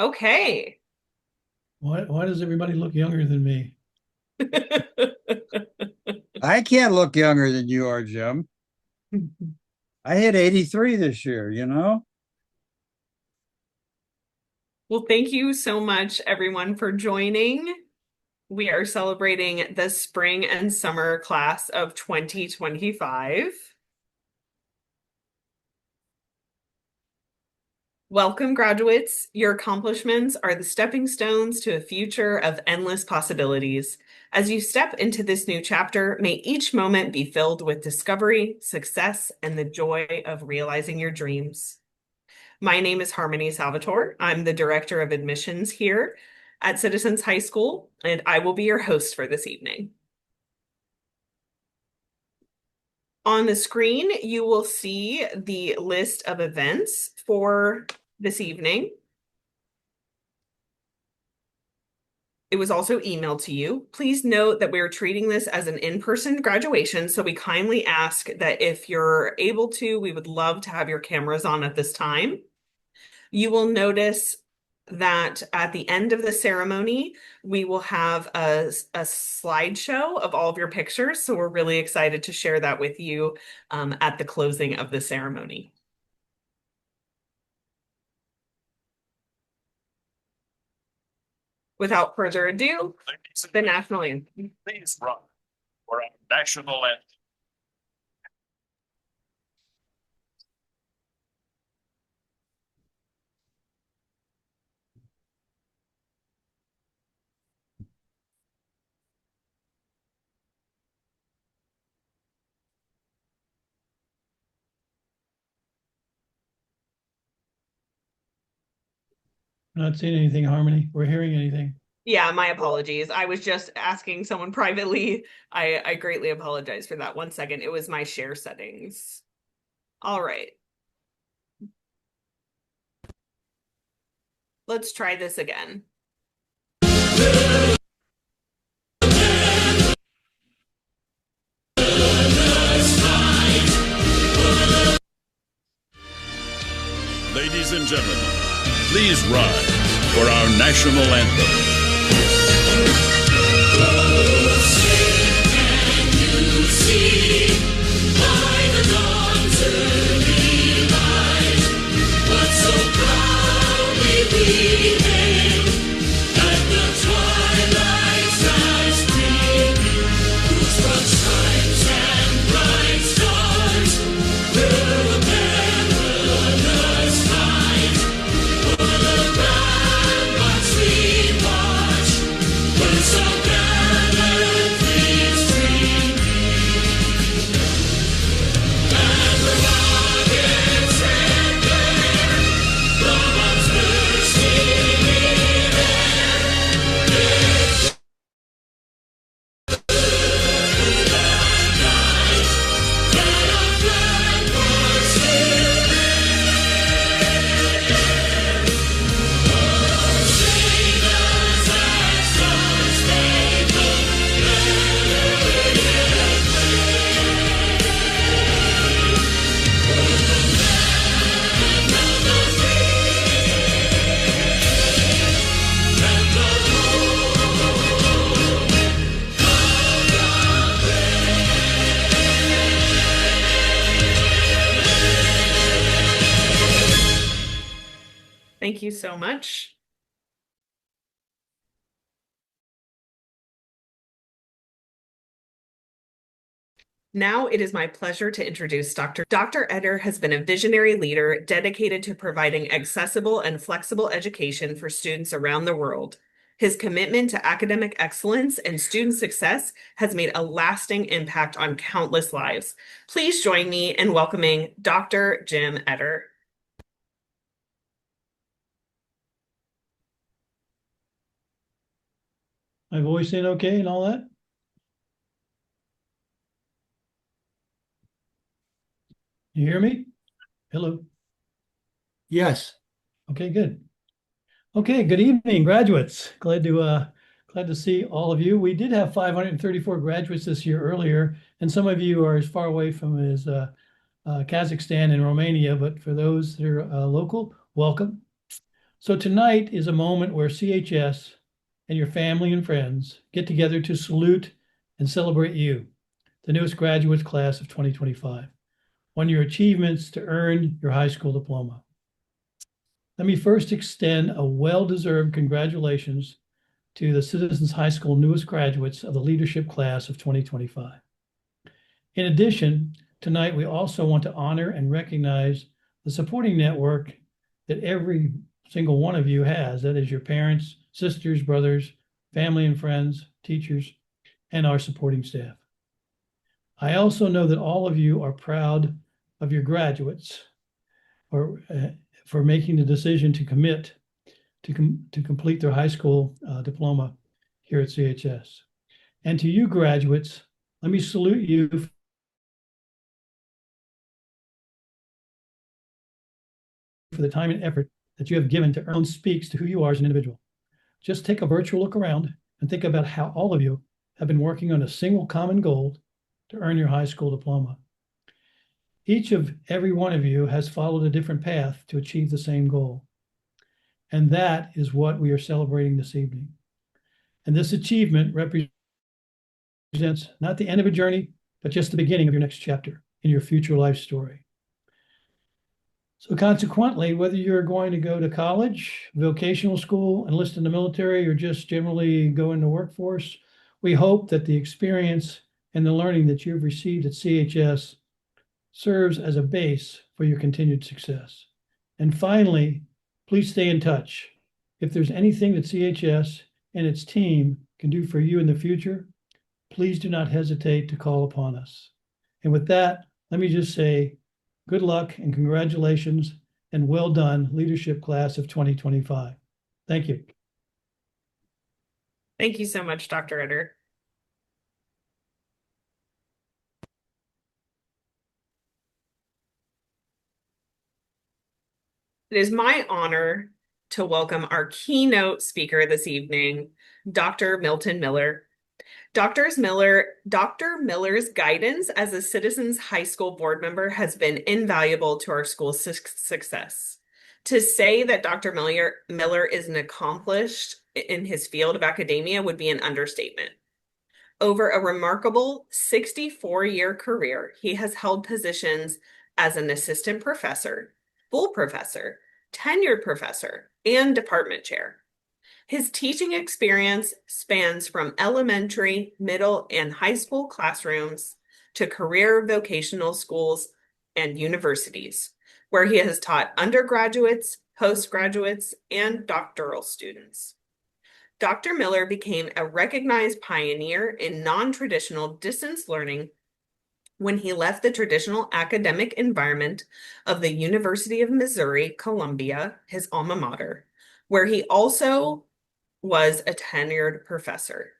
Okay. Why does everybody look younger than me? I can't look younger than you are, Jim. I hit 83 this year. Well, thank you so much, everyone, for joining. We are celebrating the spring and summer class of 2025. Welcome, graduates. Your accomplishments are the stepping stones to a future of endless possibilities. As you step into this new chapter, may each moment be filled with discovery, success, and the joy of realizing your dreams. My name is Harmony Salvatore. I'm the Director of Admissions here at Citizens High School, and I will be your host for this evening. On the screen, you will see the list of events for this evening. It was also emailed to you. Please note that we are treating this as an in-person graduation, so we kindly ask that if you're able to, we would love to have your cameras on at this time. You will notice that at the end of the ceremony, we will have a slideshow of all of your pictures. So we're really excited to share that with you at the closing of the ceremony. Without further ado, the national anthem. Please run for our national anthem. I'm not seeing anything, Harmony. We're hearing anything. Yeah, my apologies. I was just asking someone privately. I greatly apologize for that. One second. It was my share settings. All right. Let's try this again. Ladies and gentlemen, please rise for our national anthem. Thank you so much. Now it is my pleasure to introduce Dr. Eder has been a visionary leader dedicated to providing accessible and flexible education for students around the world. His commitment to academic excellence and student success has made a lasting impact on countless lives. Please join me in welcoming Dr. Jim Eder. My voice in okay and all that? You hear me? Hello. Yes. Okay, good. Okay, good evening, graduates. Glad to see all of you. We did have 534 graduates this year earlier, and some of you are as far away from as Kazakhstan and Romania, but for those that are local, welcome. So tonight is a moment where CHS and your family and friends get together to salute and celebrate you, the newest graduates class of 2025, on your achievements to earn your high school diploma. Let me first extend a well-deserved congratulations to the Citizens High School newest graduates of the leadership class of 2025. In addition, tonight we also want to honor and recognize the supporting network that every single one of you has. That is your parents, sisters, brothers, family and friends, teachers, and our supporting staff. I also know that all of you are proud of your graduates or for making the decision to commit to complete their high school diploma here at CHS. And to you graduates, let me salute you for the time and effort that you have given to earn speaks to who you are as an individual. Just take a virtual look around and think about how all of you have been working on a single common goal to earn your high school diploma. Each of every one of you has followed a different path to achieve the same goal. And that is what we are celebrating this evening. And this achievement represents not the end of a journey, but just the beginning of your next chapter in your future life story. So consequently, whether you're going to go to college, vocational school, enlist in the military, or just generally go into the workforce, we hope that the experience and the learning that you've received at CHS serves as a base for your continued success. And finally, please stay in touch. If there's anything that CHS and its team can do for you in the future, please do not hesitate to call upon us. And with that, let me just say good luck and congratulations and well done, leadership class of 2025. Thank you. Thank you so much, Dr. Ritter. It is my honor to welcome our keynote speaker this evening, Dr. Milton Miller. Dr. Miller's guidance as a Citizens High School board member has been invaluable to our school's success. To say that Dr. Miller is an accomplished in his field of academia would be an understatement. Over a remarkable 64-year career, he has held positions as an assistant professor, full professor, tenured professor, and department chair. His teaching experience spans from elementary, middle, and high school classrooms to career vocational schools and universities, where he has taught undergraduates, postgraduates, and doctoral students. Dr. Miller became a recognized pioneer in non-traditional distance learning when he left the traditional academic environment of the University of Missouri, Columbia, his alma mater, where he also was a tenured professor.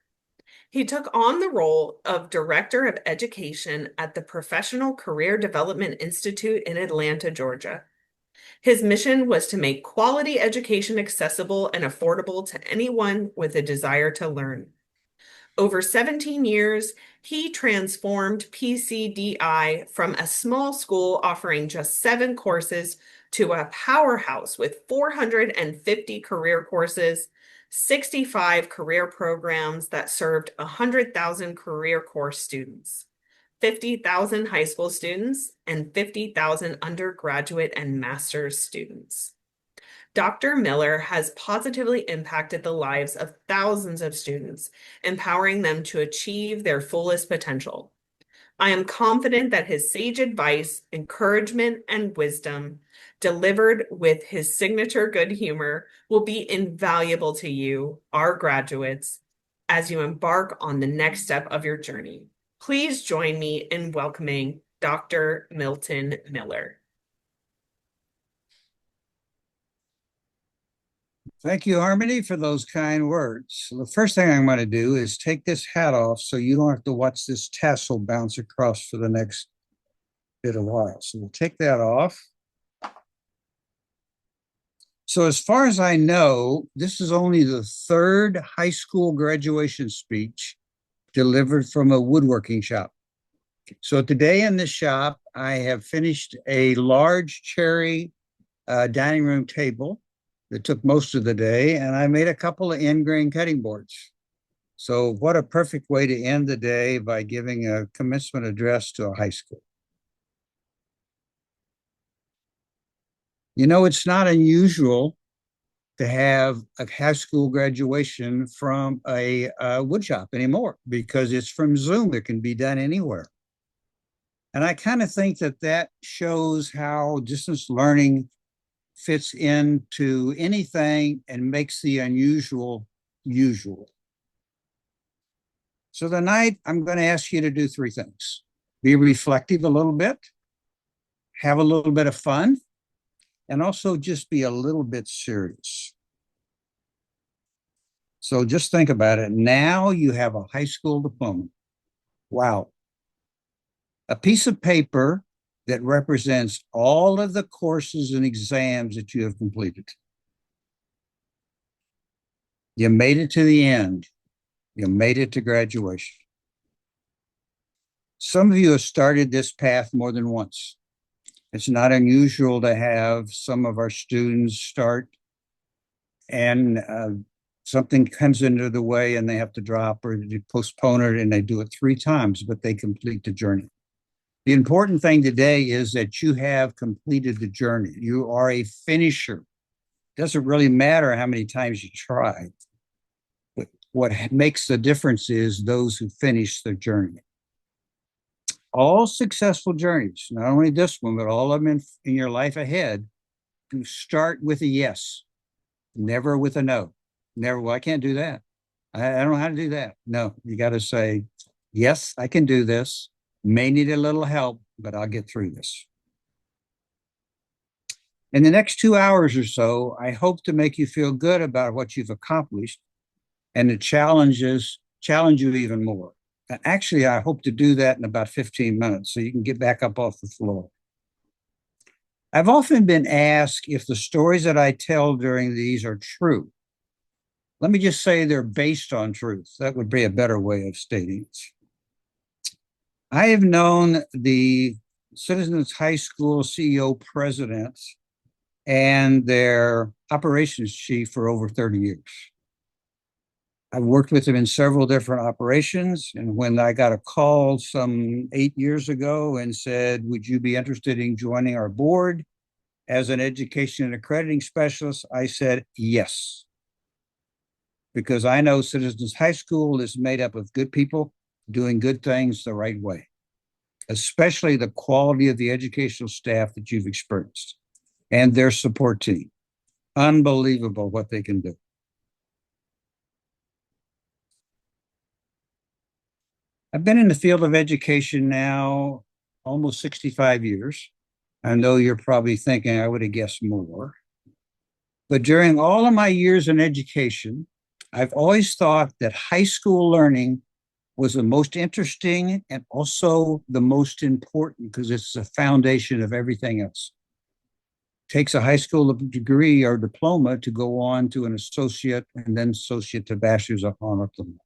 He took on the role of Director of Education at the Professional Career Development Institute in Atlanta, Georgia. His mission was to make quality education accessible and affordable to anyone with a desire to learn. Over 17 years, he transformed PCDI from a small school offering just 7 courses to a powerhouse with 450 career courses, 65 career programs that served 100,000 career course students, 50,000 high school students, and 50,000 undergraduate and master's students. Dr. Miller has positively impacted the lives of thousands of students, empowering them to achieve their fullest potential. I am confident that his sage advice, encouragement, and wisdom, delivered with his signature good humor, will be invaluable to you, our graduates, as you embark on the next step of your journey. Please join me in welcoming Dr. Milton Miller. Thank you, Harmony, for those kind words. So the first thing I'm going to do is take this hat off so you don't have to watch this tassel bounce across for the next bit of while. So we'll take that off. So as far as I know, this is only the 3rd high school graduation speech delivered from a woodworking shop. So today in the shop, I have finished a large cherry dining room table that took most of the day, and I made a couple of end grain cutting boards. So what a perfect way to end the day by giving a commencement address to a high school. You know, it's not unusual to have a high school graduation from a wood shop anymore because it's from Zoom. It can be done anywhere. And I kind of think that that shows how distance learning fits into anything and makes the unusual usual. So tonight, I'm going to ask you to do three things. Be reflective a little bit, have a little bit of fun, and also just be a little bit serious. So just think about it. Now you have a high school diploma. Wow. A piece of paper that represents all of the courses and exams that you have completed. You made it to the end. You made it to graduation. Some of you have started this path more than once. It's not unusual to have some of our students start and something comes into the way and they have to drop or they postpone it and they do it 3 times, but they complete the journey. The important thing today is that you have completed the journey. You are a finisher. It doesn't really matter how many times you try. But what makes the difference is those who finish the journey. All successful journeys, not only this one, but all of them in your life ahead, to start with a yes, never with a no. Never, well, I can't do that. I don't know how to do that. No, you got to say, yes, I can do this. May need a little help, but I'll get through this. In the next 2 hours or so, I hope to make you feel good about what you've accomplished and the challenge you even more. Actually, I hope to do that in about 15 minutes so you can get back up off the floor. I've often been asked if the stories that I tell during these are true. Let me just say they're based on truth. That would be a better way of stating it. I have known the Citizens High School CEO president and their operations chief for over 30 years. I've worked with them in several different operations. And when I got a call some 8 years ago and said, would you be interested in joining our board as an education and accrediting specialist? I said, yes. Because I know Citizens High School is made up of good people doing good things the right way, especially the quality of the educational staff that you've experienced and their support team. Unbelievable what they can do. I've been in the field of education now almost 65 years. I know you're probably thinking I would have guessed more. But during all of my years in education, I've always thought that high school learning was the most interesting and also the most important because it's the foundation of everything else. It takes a high school degree or diploma to go on to an associate and then associate to bachelor's up on up the line.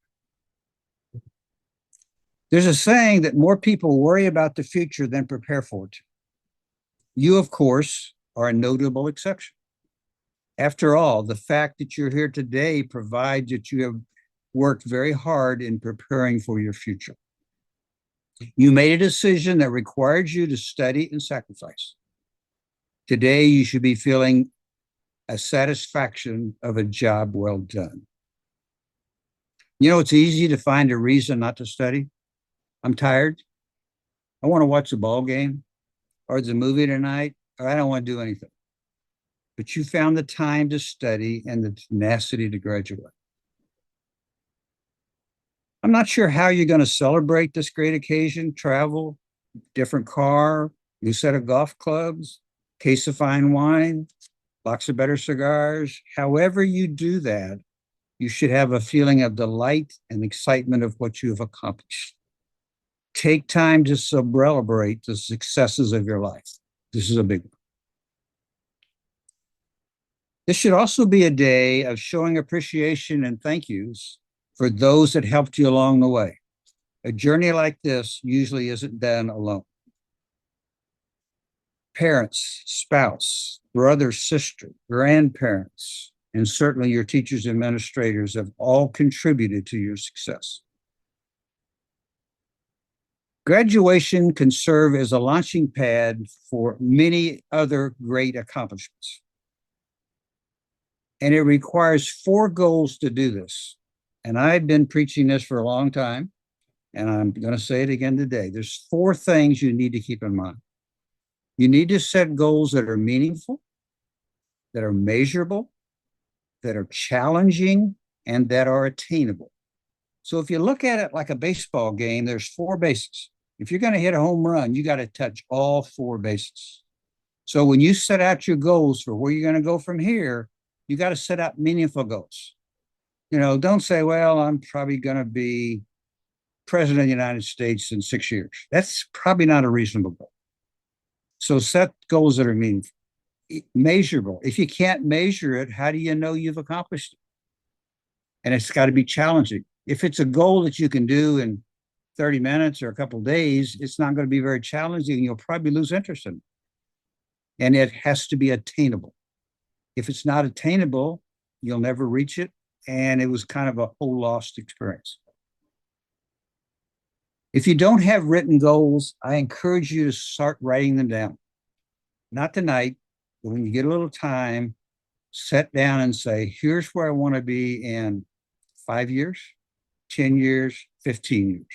There's a saying that more people worry about the future than prepare for it. You, of course, are a notable exception. After all, the fact that you're here today provides that you have worked very hard in preparing for your future. You made a decision that required you to study and sacrifice. Today, you should be feeling a satisfaction of a job well done. You know, it's easy to find a reason not to study. I'm tired. I want to watch a ball game or the movie tonight, or I don't want to do anything. But you found the time to study and the tenacity to graduate. I'm not sure how you're going to celebrate this great occasion, travel, different car, new set of golf clubs, case of fine wine, box of better cigars. However you do that, you should have a feeling of delight and excitement of what you have accomplished. Take time to celebrate the successes of your life. This is a big one. This should also be a day of showing appreciation and thank yous for those that helped you along the way. A journey like this usually isn't done alone. Parents, spouse, brother, sister, grandparents, and certainly your teachers and administrators have all contributed to your success. Graduation can serve as a launching pad for many other great accomplishments. And it requires 4 goals to do this. And I've been preaching this for a long time, and I'm going to say it again today. There's 4 things you need to keep in mind. You need to set goals that are meaningful, that are measurable, that are challenging, and that are attainable. So if you look at it like a baseball game, there's 4 bases. If you're going to hit a home run, you got to touch all 4 bases. So when you set out your goals for where you're going to go from here, you got to set out meaningful goals. Don't say, well, I'm probably going to be president of the United States in 6 years. That's probably not a reasonable goal. So set goals that are meaningful, measurable. If you can't measure it, how do you know you've accomplished it? And it's got to be challenging. If it's a goal that you can do in 30 minutes or a couple of days, it's not going to be very challenging. You'll probably lose interest in it. And it has to be attainable. If it's not attainable, you'll never reach it. And it was kind of a whole lost experience. If you don't have written goals, I encourage you to start writing them down. Not tonight, but when you get a little time, sit down and say, here's where I want to be in 5 years, 10 years, 15 years,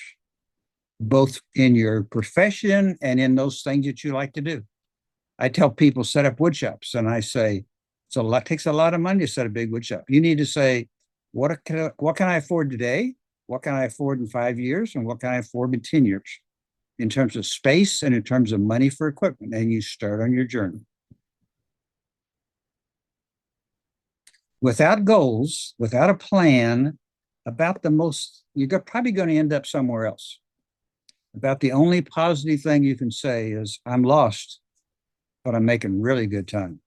both in your profession and in those things that you like to do. I tell people set up wood shops, and I say, it takes a lot of money to set a big wood shop. You need to say, what can I afford today? What can I afford in 5 years? And what can I afford in 10 years? In terms of space and in terms of money for equipment. And you start on your journey. Without goals, without a plan, you're probably going to end up somewhere else. About the only positive thing you can say is, I'm lost, but I'm making really good time.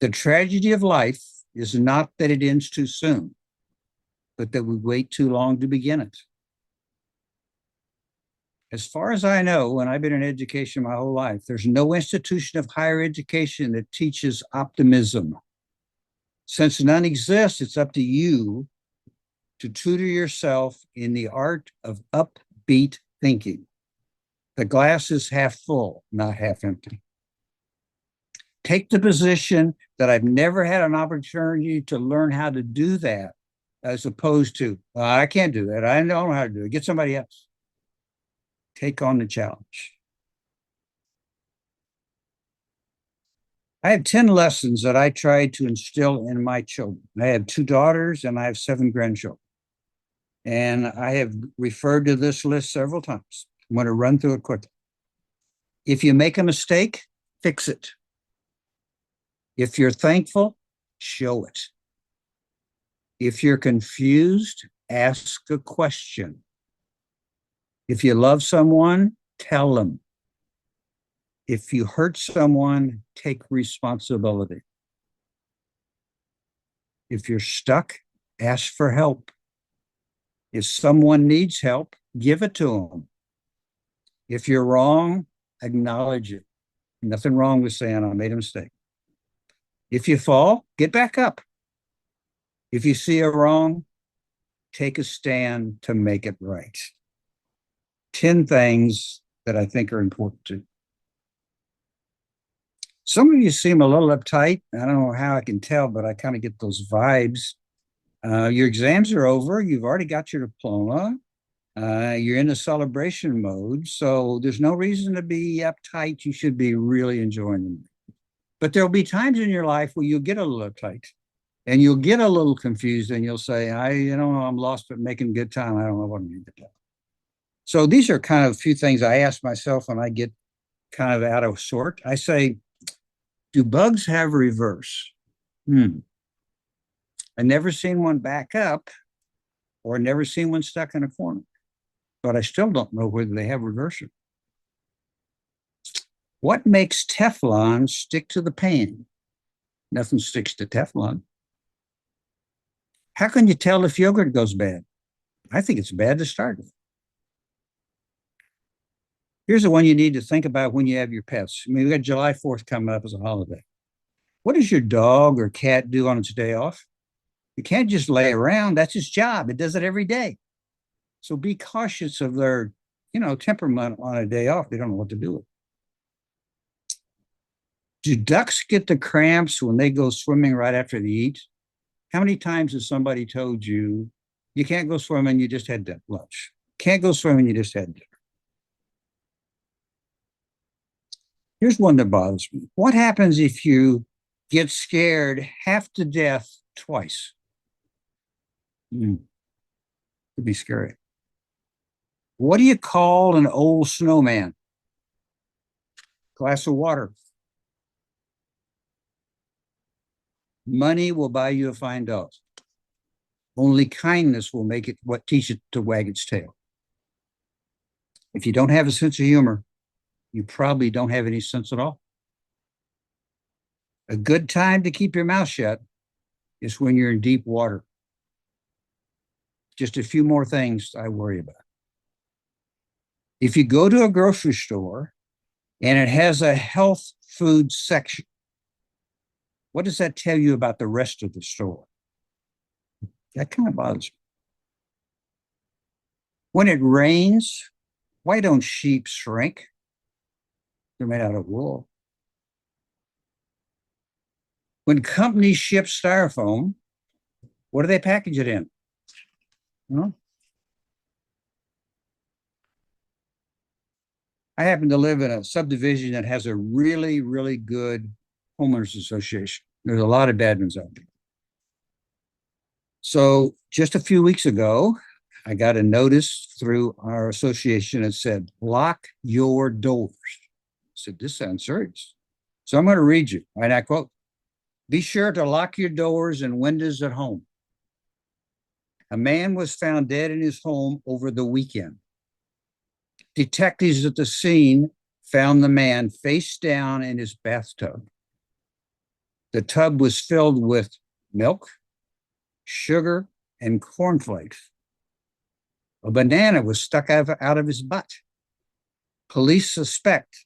The tragedy of life is not that it ends too soon, but that we wait too long to begin it. As far as I know, and I've been in education my whole life, there's no institution of higher education that teaches optimism. Since none exists, it's up to you to tutor yourself in the art of upbeat thinking. The glass is half full, not half empty. Take the position that I've never had an opportunity to learn how to do that, as opposed to, I can't do that. I don't know how to do it. Get somebody else. Take on the challenge. I have 10 lessons that I try to instill in my children. I have 2 daughters and I have 7 grandchildren. And I have referred to this list several times. I'm going to run through it quickly. If you make a mistake, fix it. If you're thankful, show it. If you're confused, ask a question. If you love someone, tell them. If you hurt someone, take responsibility. If you're stuck, ask for help. If someone needs help, give it to them. If you're wrong, acknowledge it. Nothing wrong with saying, I made a mistake. If you fall, get back up. If you see a wrong, take a stand to make it right. 10 things that I think are important too. Some of you seem a little uptight. I don't know how I can tell, but I kind of get those vibes. Your exams are over. You've already got your diploma. You're in a celebration mode. So there's no reason to be uptight. You should be really enjoying them. But there'll be times in your life where you'll get a little uptight and you'll get a little confused and you'll say, I'm lost but making good time. I don't know what I'm going to do. So these are kind of a few things I ask myself when I get kind of out of sort. I say, do bugs have reverse? I never seen one back up or never seen one stuck in a corner, but I still don't know whether they have reversion. What makes Teflon stick to the pan? Nothing sticks to Teflon. How can you tell if yogurt goes bad? I think it's bad to start with. Here's the one you need to think about when you have your pets. I mean, we got July 4th coming up as a holiday. What does your dog or cat do on its day off? You can't just lay around. That's its job. It does it every day. So be cautious of their, temperament on a day off. They don't know what to do with it. Do ducks get the cramps when they go swimming right after they eat? How many times has somebody told you, you can't go swimming, you just had lunch? Can't go swimming, you just had dinner. Here's one that bothers me. What happens if you get scared half to death twice? Could be scary. What do you call an old snowman? Glass of water. Money will buy you a fine dog. Only kindness will make it teach it to wag its tail. If you don't have a sense of humor, you probably don't have any sense at all. A good time to keep your mouth shut is when you're in deep water. Just a few more things I worry about. If you go to a grocery store and it has a health food section, what does that tell you about the rest of the store? That kind of bothers me. When it rains, why don't sheep shrink? They're made out of wool. When companies ship styrofoam, what do they package it in? I happen to live in a subdivision that has a really, really good homeowners association. There's a lot of bad ones out there. So just a few weeks ago, I got a notice through our association that said, lock your doors. I said, this sounds serious. So I'm going to read you, and I quote, be sure to lock your doors and windows at home. A man was found dead in his home over the weekend. Detectives at the scene found the man face down in his bathtub. The tub was filled with milk, sugar, and cornflakes. A banana was stuck out of his butt. Police suspect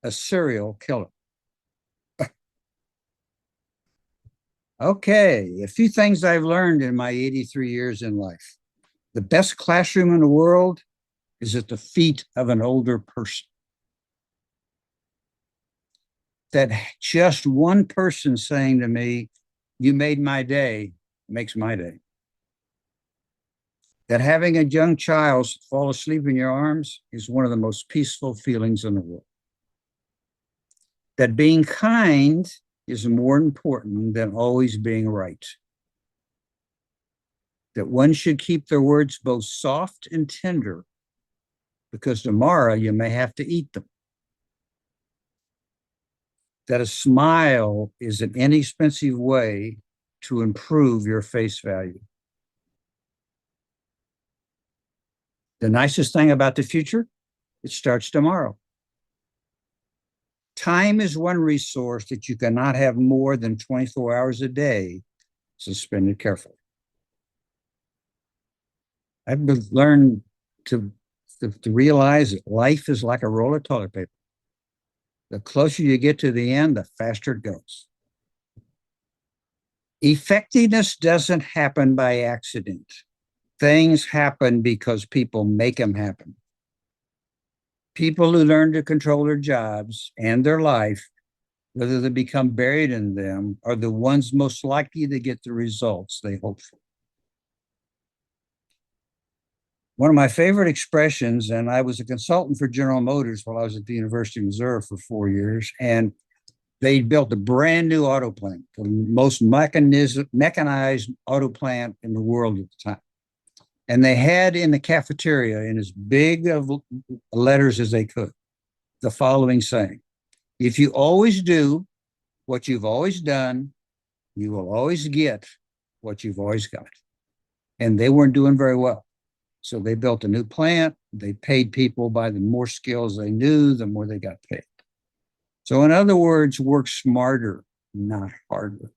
a serial killer. Okay, a few things I've learned in my 83 years in life. The best classroom in the world is at the feet of an older person. That just one person saying to me, you made my day, makes my day. That having a young child fall asleep in your arms is one of the most peaceful feelings in the world. That being kind is more important than always being right. That one should keep their words both soft and tender, because tomorrow you may have to eat them. That a smile is an inexpensive way to improve your face value. The nicest thing about the future, it starts tomorrow. Time is one resource that you cannot have more than 24 hours a day, so spend it carefully. I've learned to realize that life is like a roll of toilet paper. The closer you get to the end, the faster it goes. Effectiveness doesn't happen by accident. Things happen because people make them happen. People who learn to control their jobs and their life, whether they become buried in them, are the ones most likely to get the results they hope for. One of my favorite expressions, and I was a consultant for General Motors while I was at the University of Missouri for 4 years, and they built a brand new auto plant, the most mechanized auto plant in the world at the time. And they had in the cafeteria, in as big of letters as they could, the following saying: if you always do what you've always done, you will always get what you've always got. And they weren't doing very well. So they built a new plant. They paid people by the more skills they knew, the more they got paid. So in other words, work smarter, not harder.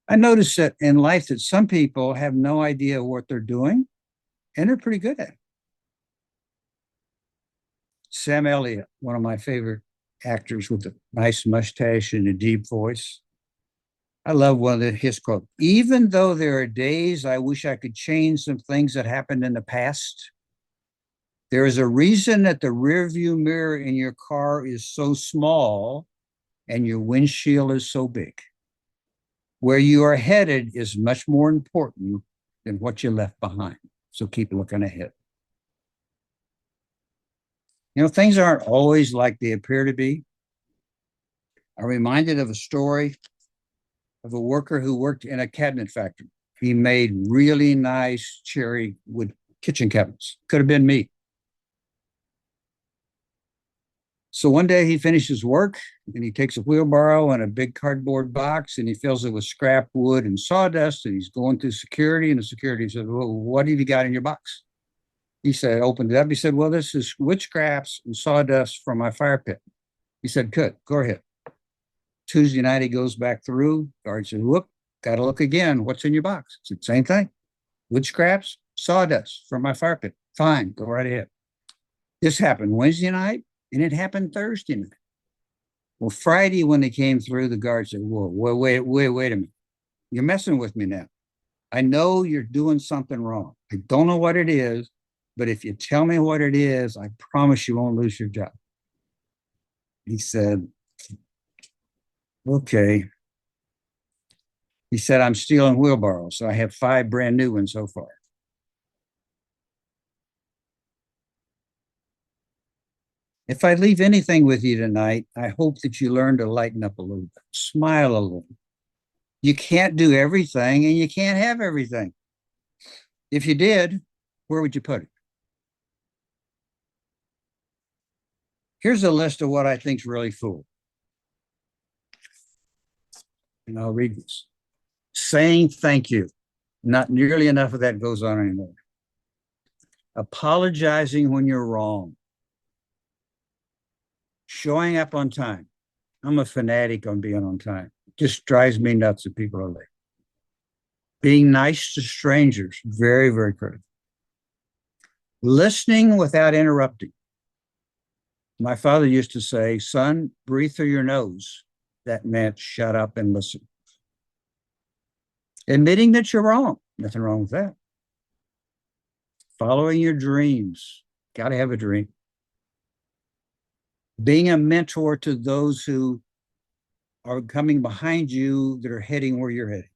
I noticed that in life that some people have no idea what they're doing, and they're pretty good at it. Sam Elliott, one of my favorite actors with a nice mustache and a deep voice. I love one of his quotes. Even though there are days I wish I could change some things that happened in the past, there is a reason that the rearview mirror in your car is so small and your windshield is so big. Where you are headed is much more important than what you left behind. So keep looking ahead. You know, things aren't always like they appear to be. I'm reminded of a story of a worker who worked in a cabinet factory. He made really nice cherry wood kitchen cabinets. Could have been me. So one day he finishes work and he takes a wheelbarrow and a big cardboard box and he fills it with scrap wood and sawdust, and he's going through security, and the security said, well, what have you got in your box? He said, opened it up. He said, well, this is wood scraps and sawdust from my fire pit. He said, good, go ahead. Tuesday night, he goes back through. Guard said, whoop, got to look again. What's in your box? I said, same thing. Wood scraps, sawdust from my fire pit. Fine, go right ahead. This happened Wednesday night, and it happened Thursday night. Well, Friday, when they came through, the guard said, whoa, wait a minute. You're messing with me now. I know you're doing something wrong. I don't know what it is, but if you tell me what it is, I promise you won't lose your job. He said, okay. He said, I'm stealing wheelbarrows, so I have 5 brand new ones so far. If I leave anything with you tonight, I hope that you learn to lighten up a little bit, smile a little. You can't do everything and you can't have everything. If you did, where would you put it? Here's a list of what I think is really cool. And I'll read this. Saying thank you. Not nearly enough of that goes on anymore. Apologizing when you're wrong. Showing up on time. I'm a fanatic on being on time. It just drives me nuts that people are late. Being nice to strangers. Very, very critical. Listening without interrupting. My father used to say, son, breathe through your nose. That meant shut up and listen. Admitting that you're wrong. Nothing wrong with that. Following your dreams. Got to have a dream. Being a mentor to those who are coming behind you that are heading where you're heading.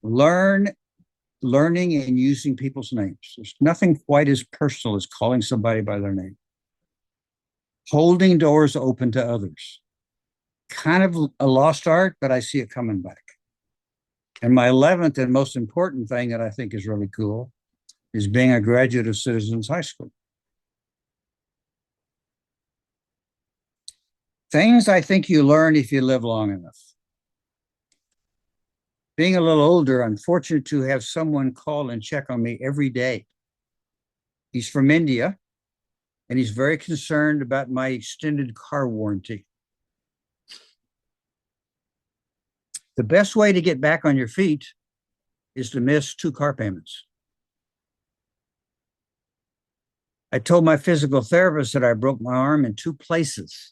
Learning and using people's names. There's nothing quite as personal as calling somebody by their name. Holding doors open to others. Kind of a lost art, but I see it coming back. And my 11th and most important thing that I think is really cool is being a graduate of Citizens High School. Things I think you learn if you live long enough. Being a little older, I'm fortunate to have someone call and check on me every day. He's from India, and he's very concerned about my extended car warranty. The best way to get back on your feet is to miss 2 car payments. I told my physical therapist that I broke my arm in 2 places.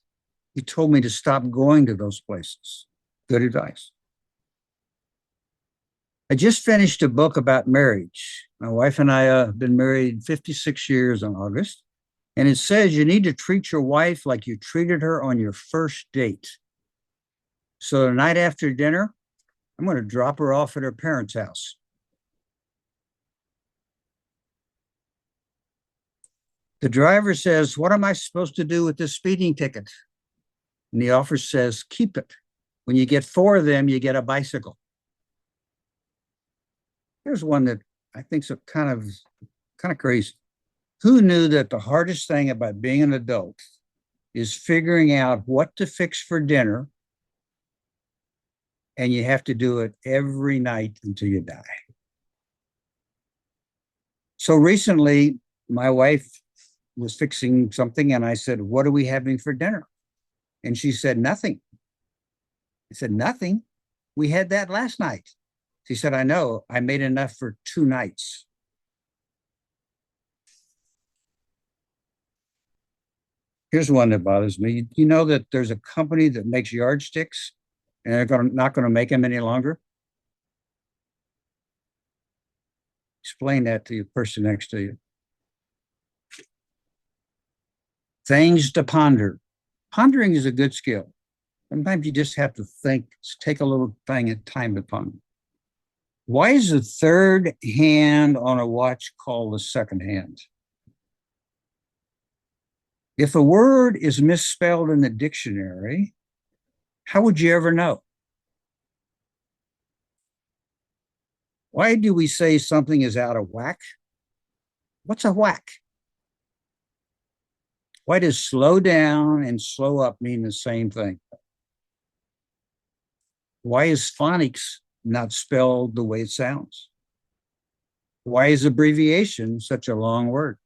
He told me to stop going to those places. Good advice. I just finished a book about marriage. My wife and I have been married 56 years in August. And it says you need to treat your wife like you treated her on your first date. So the night after dinner, I'm going to drop her off at her parents' house. The driver says, what am I supposed to do with this speeding ticket? And the officer says, keep it. When you get 4 of them, you get a bicycle. Here's one that I think is kind of crazy. Who knew that the hardest thing about being an adult is figuring out what to fix for dinner, and you have to do it every night until you die? So recently, my wife was fixing something, and I said, what are we having for dinner? And she said, nothing. I said, nothing? We had that last night. She said, I know, I made enough for 2 nights. Here's one that bothers me. You know that there's a company that makes yardsticks and not going to make them any longer? Explain that to the person next to you. Things to ponder. Pondering is a good skill. Sometimes you just have to think, take a little thing at time to ponder. Why is the third hand on a watch called the second hand? If a word is misspelled in the dictionary, how would you ever know? Why do we say something is out of whack? What's a whack? Why does slow down and slow up mean the same thing? Why is phonics not spelled the way it sounds? Why is abbreviation such a long word?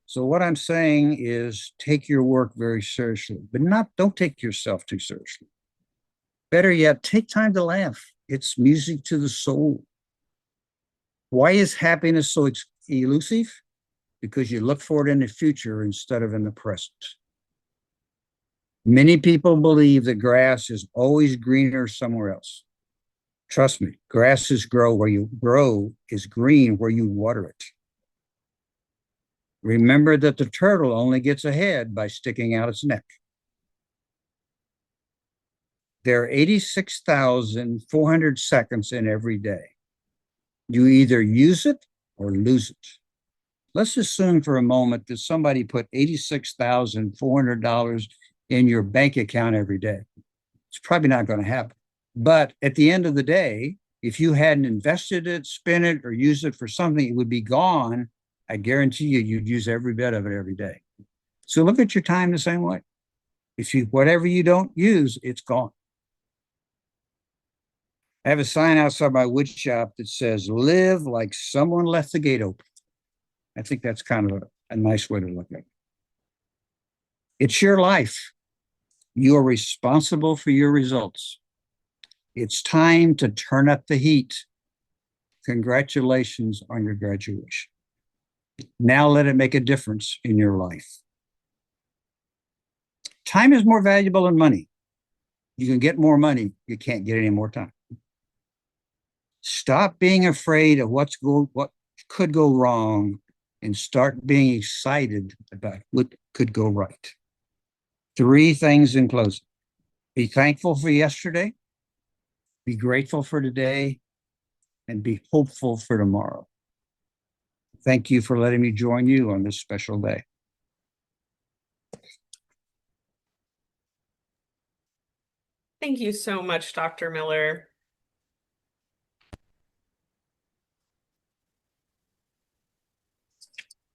So what I'm saying is take your work very seriously, but don't take yourself too seriously. Better yet, take time to laugh. It's music to the soul. Why is happiness so elusive? Because you look for it in the future instead of in the present. Many people believe that grass is always greener somewhere else. Trust me, grasses grow where you grow is green where you water it. Remember that the turtle only gets ahead by sticking out its neck. There are 86,400 seconds in every day. You either use it or lose it. Let's assume for a moment that somebody put $86,400 in your bank account every day. It's probably not going to happen. But at the end of the day, if you hadn't invested it, spent it, or used it for something, it would be gone. I guarantee you, you'd use every bit of it every day. So look at your time the same way. Whatever you don't use, it's gone. I have a sign outside my wood shop that says, live like someone left the gate open. I think that's kind of a nice way to look at it. It's your life. You are responsible for your results. It's time to turn up the heat. Congratulations on your graduation. Now let it make a difference in your life. Time is more valuable than money. You can get more money, you can't get any more time. Stop being afraid of what could go wrong and start being excited about what could go right. 3 things in closing. Be thankful for yesterday, be grateful for today, and be hopeful for tomorrow. Thank you for letting me join you on this special day. Thank you so much, Dr. Miller.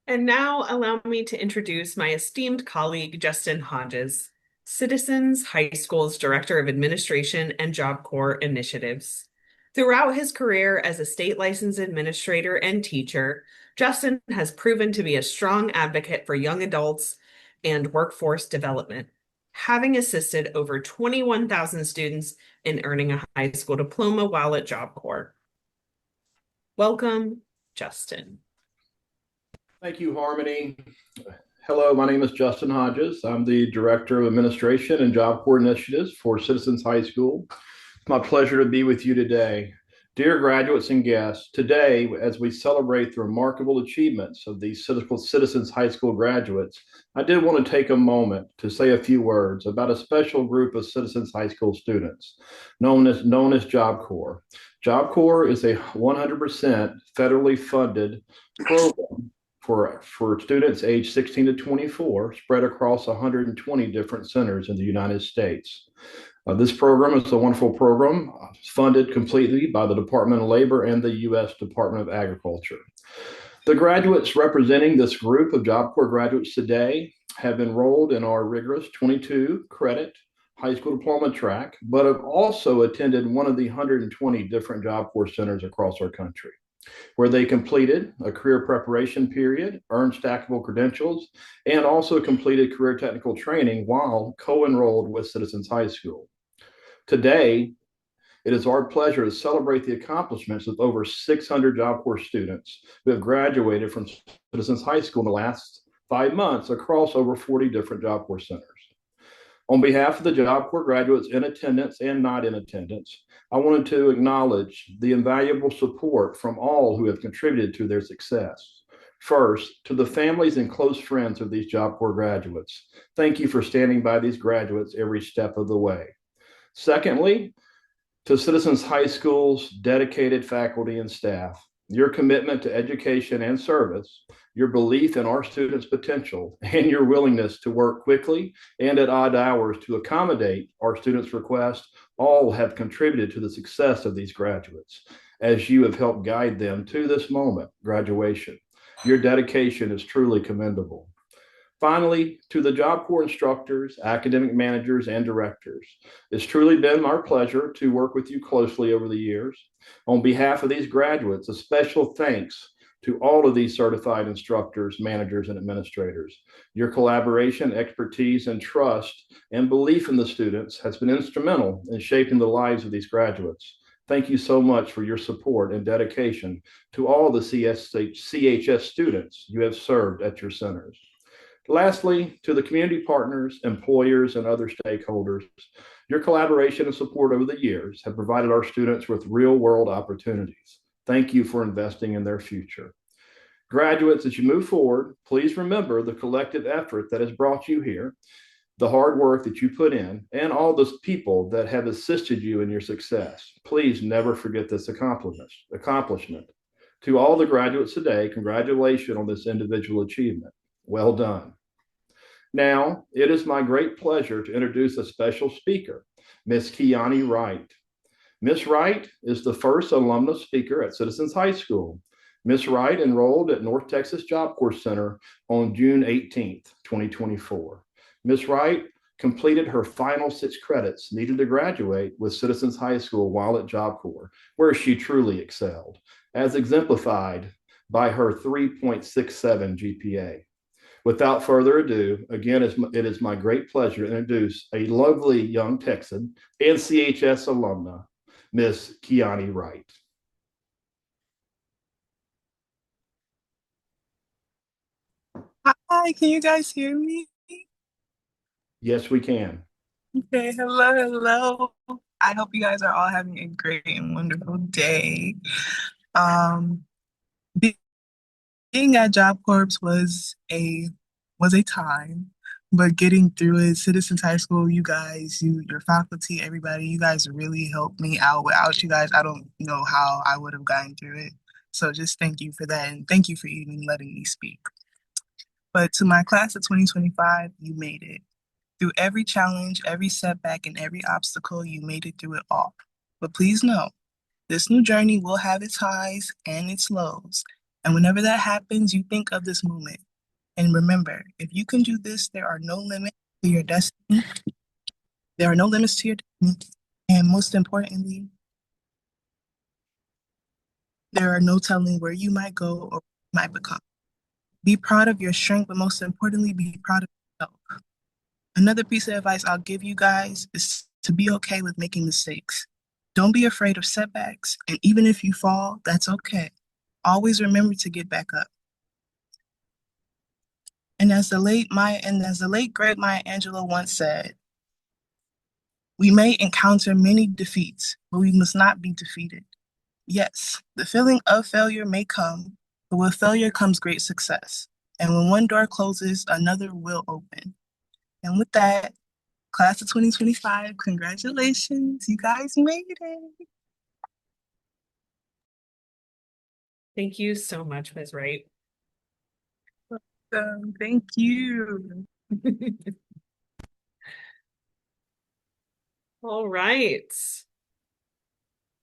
And now allow me to introduce my esteemed colleague, Justin Hodges, Citizens High School's Director of Administration and Job Corps Initiatives. Throughout his career as a state licensed administrator and teacher, Justin has proven to be a strong advocate for young adults and workforce development, having assisted over 21,000 students in earning a high school diploma while at Job Corps. Welcome, Justin. Thank you, Harmony. Hello, my name is Justin Hodges. I'm the Director of Administration and Job Corps Initiatives for Citizens High School. It's my pleasure to be with you today. Dear graduates and guests, today, as we celebrate the remarkable achievements of these Citizens High School graduates, I did want to take a moment to say a few words about a special group of Citizens High School students known as Job Corps. Job Corps is a 100% federally funded program for students aged 16 to 24, spread across 120 different centers in the United States. This program is a wonderful program funded completely by the Department of Labor and the U.S. Department of Agriculture. The graduates representing this group of Job Corps graduates today have enrolled in our rigorous 22-credit high school diploma track, but have also attended one of the 120 different Job Corps centers across our country, where they completed a career preparation period, earned stackable credentials, and also completed career technical training while co-enrolled with Citizens High School. Today, It is our pleasure to celebrate the accomplishments of over 600 Job Corps students who have graduated from Citizens High School in the last 5 months across over 40 different Job Corps centers. On behalf of the Job Corps graduates in attendance and not in attendance, I wanted to acknowledge the invaluable support from all who have contributed to their success. First, to the families and close friends of these Job Corps graduates, thank you for standing by these graduates every step of the way. Secondly, to Citizens High School's dedicated faculty and staff, your commitment to education and service, your belief in our students' potential, and your willingness to work quickly and at odd hours to accommodate our students' requests all have contributed to the success of these graduates, as you have helped guide them to this moment, graduation. Your dedication is truly commendable. Finally, to the Job Corps instructors, academic managers, and directors, it's truly been our pleasure to work with you closely over the years. On behalf of these graduates, a special thanks to all of these certified instructors, managers, and administrators. Your collaboration, expertise, and trust and belief in the students has been instrumental in shaping the lives of these graduates. Thank you so much for your support and dedication to all the CHS students you have served at your centers. Lastly, to the community partners, employers, and other stakeholders, your collaboration and support over the years have provided our students with real-world opportunities. Thank you for investing in their future. Graduates, as you move forward, please remember the collective effort that has brought you here, the hard work that you put in, and all those people that have assisted you in your success. Please never forget this accomplishment. To all the graduates today, congratulations on this individual achievement. Well done. Now, it is my great pleasure to introduce a special speaker, Ms. Kiani Wright. Ms. Wright is the first alumna speaker at Citizens High School. Ms. Wright enrolled at North Texas Job Corps Center on June 18th, 2024. Ms. Wright completed her final 6 credits needed to graduate with Citizens High School while at Job Corps, where she truly excelled, as exemplified by her 3.67 GPA. Without further ado, again, it is my great pleasure to introduce a lovely young Texan and CHS alumna, Miss Kiani Wright. Hi, can you guys hear me? Yes, we can. Okay, hello, hello. I hope you guys are all having a great and wonderful day. Um, be- Being at Job Corps was a time, but getting through it, Citizens High School, you guys, your faculty, everybody, you guys really helped me out. Without you guys, I don't know how I would have gotten through it. So just thank you for that, and thank you for even letting me speak. But to my class of 2025, you made it. Through every challenge, every setback, and every obstacle, you made it through it all. But please know, this new journey will have its highs and its lows. And whenever that happens, you think of this moment. And remember, if you can do this, there are no limits to your destiny. There are no limits to your destiny. And most importantly, there are no telling where you might go or what you might become. Be proud of your strength, but most importantly, be proud of yourself. Another piece of advice I'll give you guys is to be okay with making mistakes. Don't be afraid of setbacks, and even if you fall, that's okay. Always remember to get back up. And as the late great Maya Angelou once said, we may encounter many defeats, but we must not be defeated. Yes, the feeling of failure may come, but with failure comes great success. And when one door closes, another will open. And with that, class of 2025, congratulations. You guys made it. Thank you so much, Ms. Wright. Thank you. All right.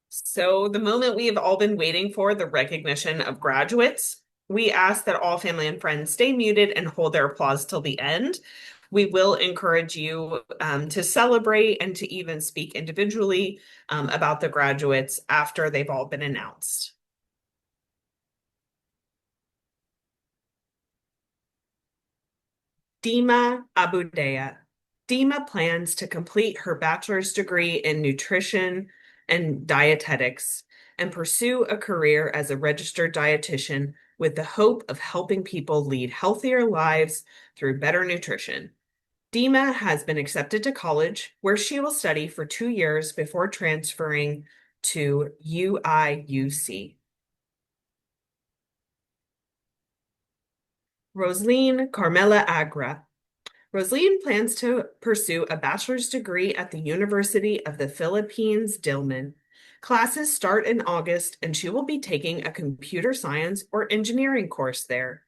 So the moment we have all been waiting for, the recognition of graduates. We ask that all family and friends stay muted and hold their applause till the end. We will encourage you to celebrate and to even speak individually about the graduates after they've all been announced. Dima Abudea. Dima plans to complete her bachelor's degree in nutrition and dietetics and pursue a career as a registered dietitian with the hope of helping people lead healthier lives through better nutrition. Dima has been accepted to college, where she will study for 2 years before transferring to UIUC. Rosaline Carmela Agra. Rosaline plans to pursue a bachelor's degree at the University of the Philippines, Diliman. Classes start in August, and she will be taking a computer science or engineering course there.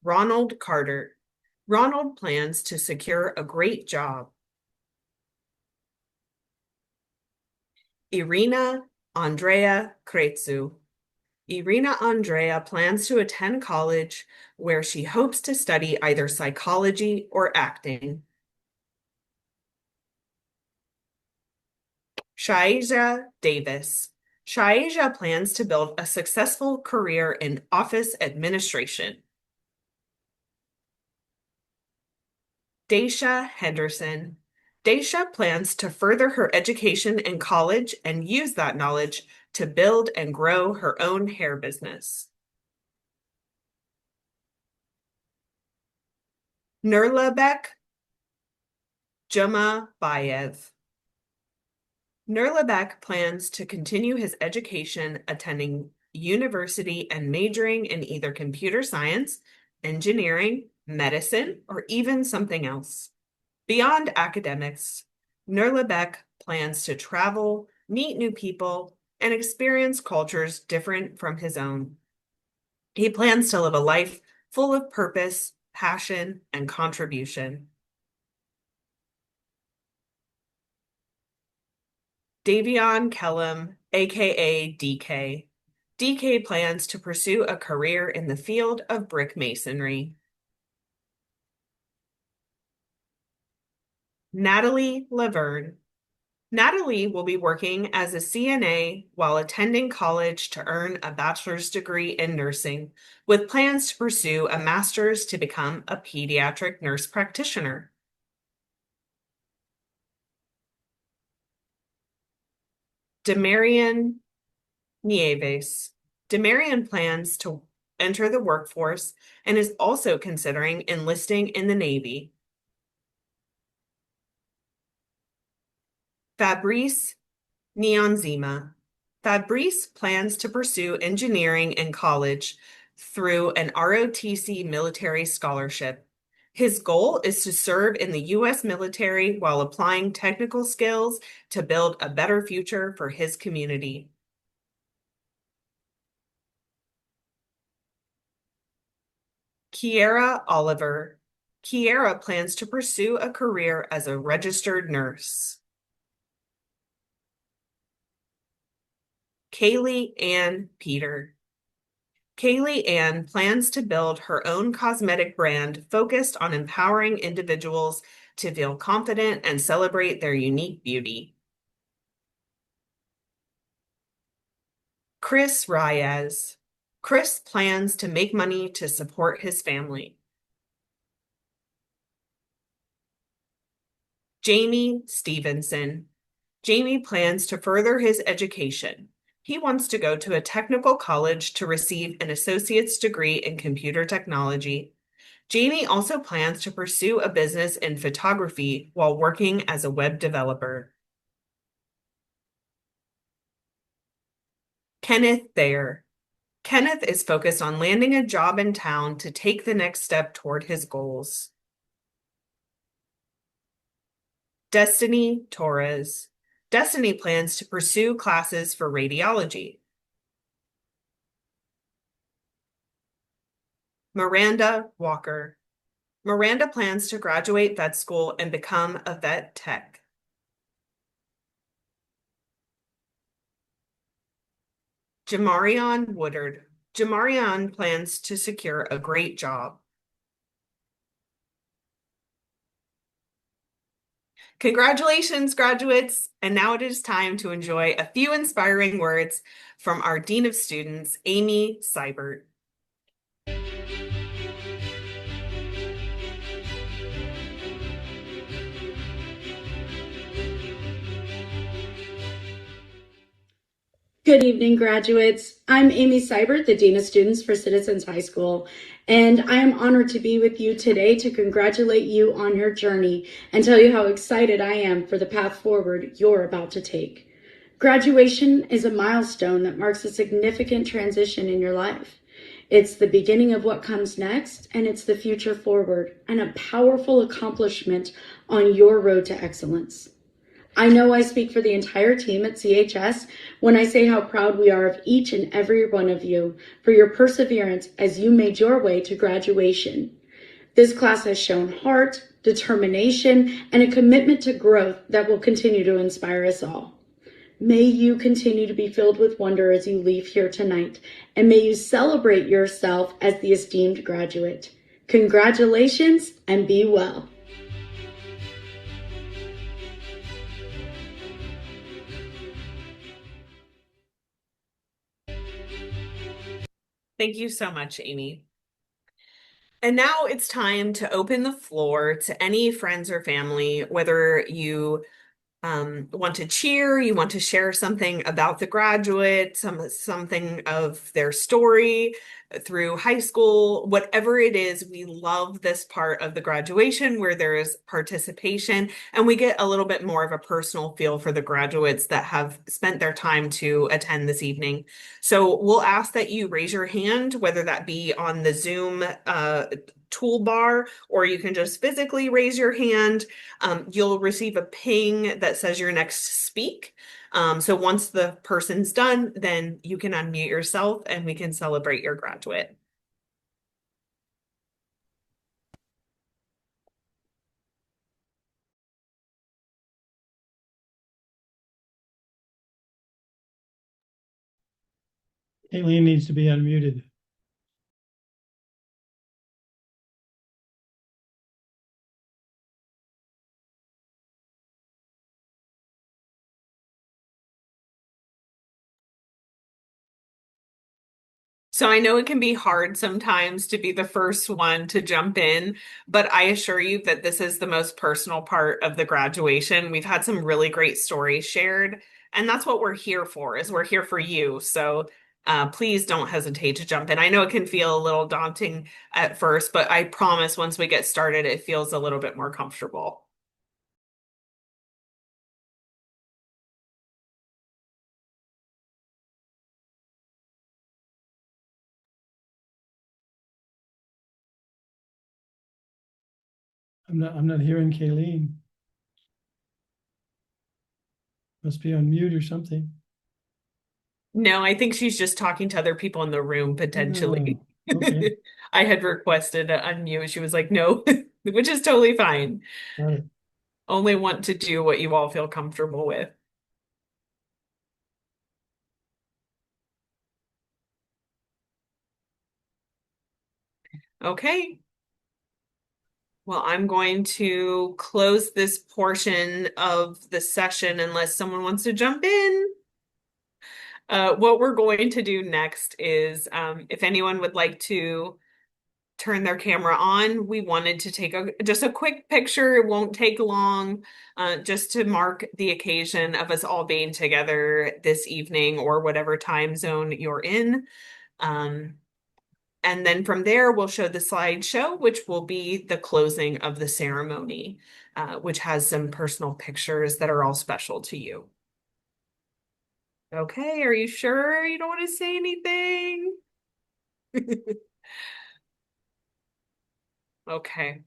Ronald Carter. Ronald plans to secure a great job. Irina Andrea Kretsu. Irina Andrea plans to attend college where she hopes to study either psychology or acting. Shaija Davis. Shaija plans to build a successful career in office administration. Daisha Henderson. Daisha plans to further her education in college and use that knowledge to build and grow her own hair business. Nurlabek Jumabayev. Nurlabek plans to continue his education attending university and majoring in either computer science, engineering, medicine, or even something else. Beyond academics, Nurlabek plans to travel, meet new people, and experience cultures different from his own. He plans to live a life full of purpose, passion, and contribution. Davion Kellum, aka DK. DK plans to pursue a career in the field of brick masonry. Natalie Laverne. Natalie will be working as a CNA while attending college to earn a bachelor's degree in nursing, with plans to pursue a master's to become a pediatric nurse practitioner. Demarian Nieves. Demarian plans to enter the workforce and is also considering enlisting in the Navy. Fabrice Nionzima. Fabrice plans to pursue engineering in college through an ROTC military scholarship. His goal is to serve in the U.S. military while applying technical skills to build a better future for his community. Kiera Oliver. Kiera plans to pursue a career as a registered nurse. Kaylee Ann Peter. Kaylee Ann plans to build her own cosmetic brand focused on empowering individuals to feel confident and celebrate their unique beauty. Chris Reyes. Chris plans to make money to support his family. Jamie Stevenson. Jamie plans to further his education. He wants to go to a technical college to receive an associate's degree in computer technology. Jamie also plans to pursue a business in photography while working as a web developer. Kenneth Thayer. Kenneth is focused on landing a job in town to take the next step toward his goals. Destiny Torres. Destiny plans to pursue classes for radiology. Miranda Walker. Miranda plans to graduate vet school and become a vet tech. Jamarion Woodard. Jamarion plans to secure a great job. Congratulations, graduates! And now it is time to enjoy a few inspiring words from our Dean of Students, Amy Seibert. Good evening, graduates. I'm Amy Seibert, the Dean of Students for Citizens High School, and I am honored to be with you today to congratulate you on your journey and tell you how excited I am for the path forward you're about to take. Graduation is a milestone that marks a significant transition in your life. It's the beginning of what comes next, and it's the future forward, and a powerful accomplishment on your road to excellence. I know I speak for the entire team at CHS when I say how proud we are of each and every one of you for your perseverance as you made your way to graduation. This class has shown heart, determination, and a commitment to growth that will continue to inspire us all. May you continue to be filled with wonder as you leave here tonight, and may you celebrate yourself as the esteemed graduate. Congratulations and be well. Thank you so much, Amy. And now it's time to open the floor to any friends or family, whether you want to cheer, you want to share something about the graduate, something of their story through high school, whatever it is. We love this part of the graduation where there is participation and we get a little bit more of a personal feel for the graduates that have spent their time to attend this evening. So we'll ask that you raise your hand, whether that be on the Zoom toolbar, or you can just physically raise your hand. You'll receive a ping that says your next speak. So once the person's done, then you can unmute yourself and we can celebrate your graduate. Aileen needs to be unmuted. So I know it can be hard sometimes to be the first one to jump in, but I assure you that this is the most personal part of the graduation. We've had some really great stories shared, and that's what we're here for, is we're here for you. So please don't hesitate to jump in. I know it can feel a little daunting at first, but I promise once we get started, it feels a little bit more comfortable. I'm not hearing Kayleen. Must be on mute or something. No, I think she's just talking to other people in the room potentially. Okay. I had requested to unmute. She was like, no, which is totally fine. Got it. Only want to do what you all feel comfortable with. Okay. Well, I'm going to close this portion of the session unless someone wants to jump in. What we're going to do next is, if anyone would like to turn their camera on, we wanted to take just a quick picture. It won't take long, just to mark the occasion of us all being together this evening or whatever time zone you're in. And then from there, we'll show the slideshow, which will be the closing of the ceremony, which has some personal pictures that are all special to you. Okay, are you sure you don't want to say anything? Okay.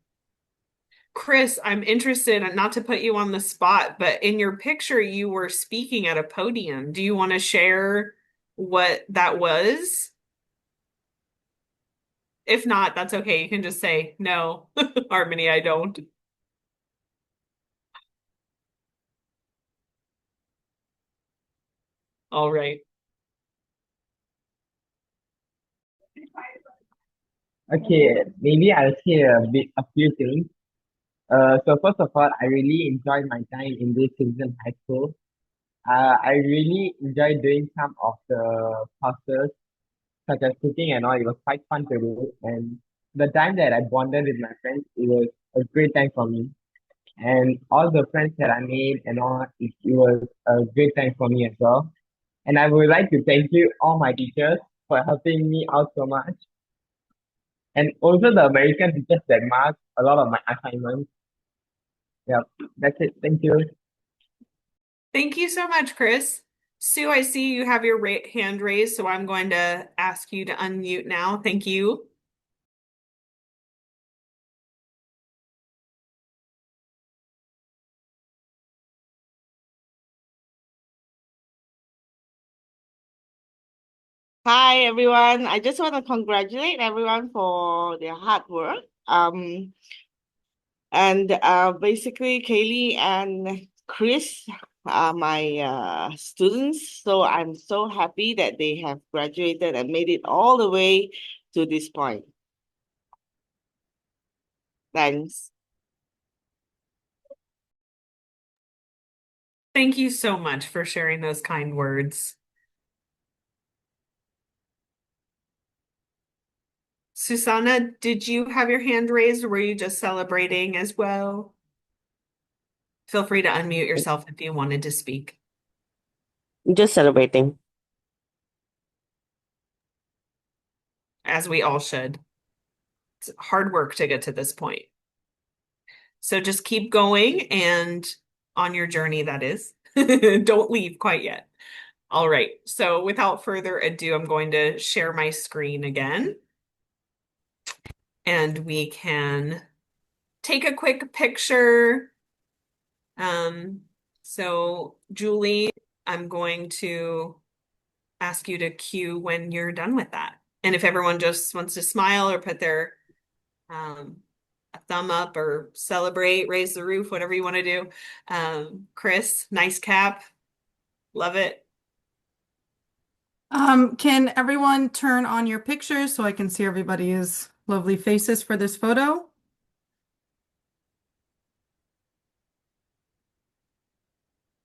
Chris, I'm interested, not to put you on the spot, but in your picture, you were speaking at a podium. Do you want to share what that was? If not, that's okay. You can just say, no, Harmony, I don't. All right. Okay, maybe I'll say a few things. So first of all, I really enjoyed my time in this season high school. I really enjoyed doing some of the classes, such as cooking and all. It was quite fun to do. And the time that I bonded with my friends, it was a great time for me. And all the friends that I made and all, it was a great time for me as well. And I would like to thank you, all my teachers, for helping me out so much. And also the American teachers that marked a lot of my assignments. Yep, that's it. Thank you. Thank you so much, Chris. Sue, I see you have your hand raised, so I'm going to ask you to unmute now. Thank you. Hi everyone. I just want to congratulate everyone for their hard work. And basically Kaylee and Chris are my students, so I'm so happy that they have graduated and made it all the way to this point. Thanks. Thank you so much for sharing those kind words. Susanna, did you have your hand raised or were you just celebrating as well? Feel free to unmute yourself if you wanted to speak. Just celebrating. As we all should. It's hard work to get to this point. So just keep going and on your journey, that is. Don't leave quite yet. All right. So without further ado, I'm going to share my screen again. And we can take a quick picture. So Julie, I'm going to ask you to cue when you're done with that. And if everyone just wants to smile or put their a thumb up or celebrate, raise the roof, whatever you want to do. Chris, nice cap. Love it. Can everyone turn on your pictures so I can see everybody's lovely faces for this photo?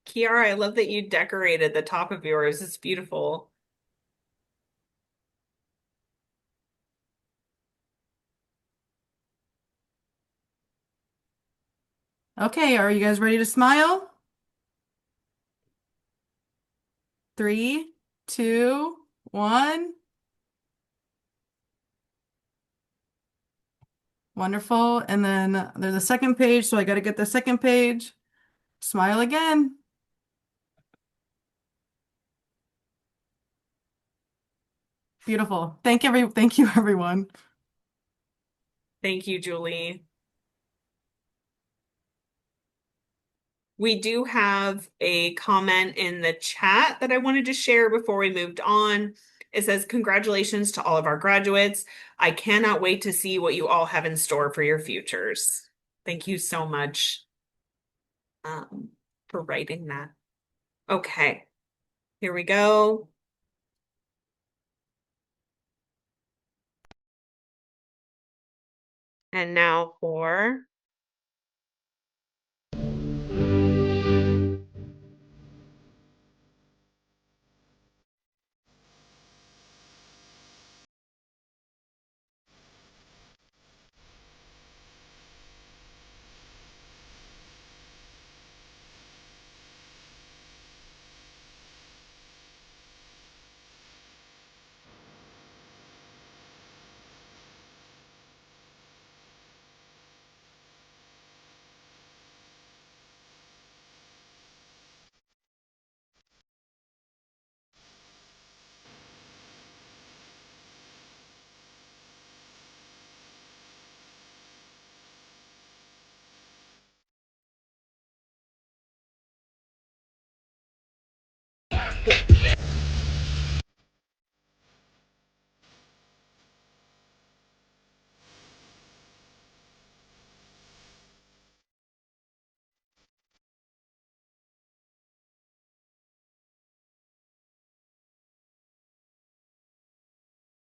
Kiara, I love that you decorated the top of yours. It's beautiful. Okay, are you guys ready to smile? 3, 2, 1. Wonderful. And then there's a second page, so I got to get the second page. Smile again. Beautiful. Thank you, everyone. Thank you, Julie. We do have a comment in the chat that I wanted to share before we moved on. It says, congratulations to all of our graduates. I cannot wait to see what you all have in store for your futures. Thank you so much for writing that. Okay, here we go. And now for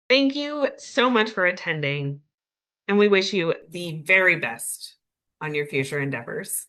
thank you so much for attending, and we wish you the very best on your future endeavors.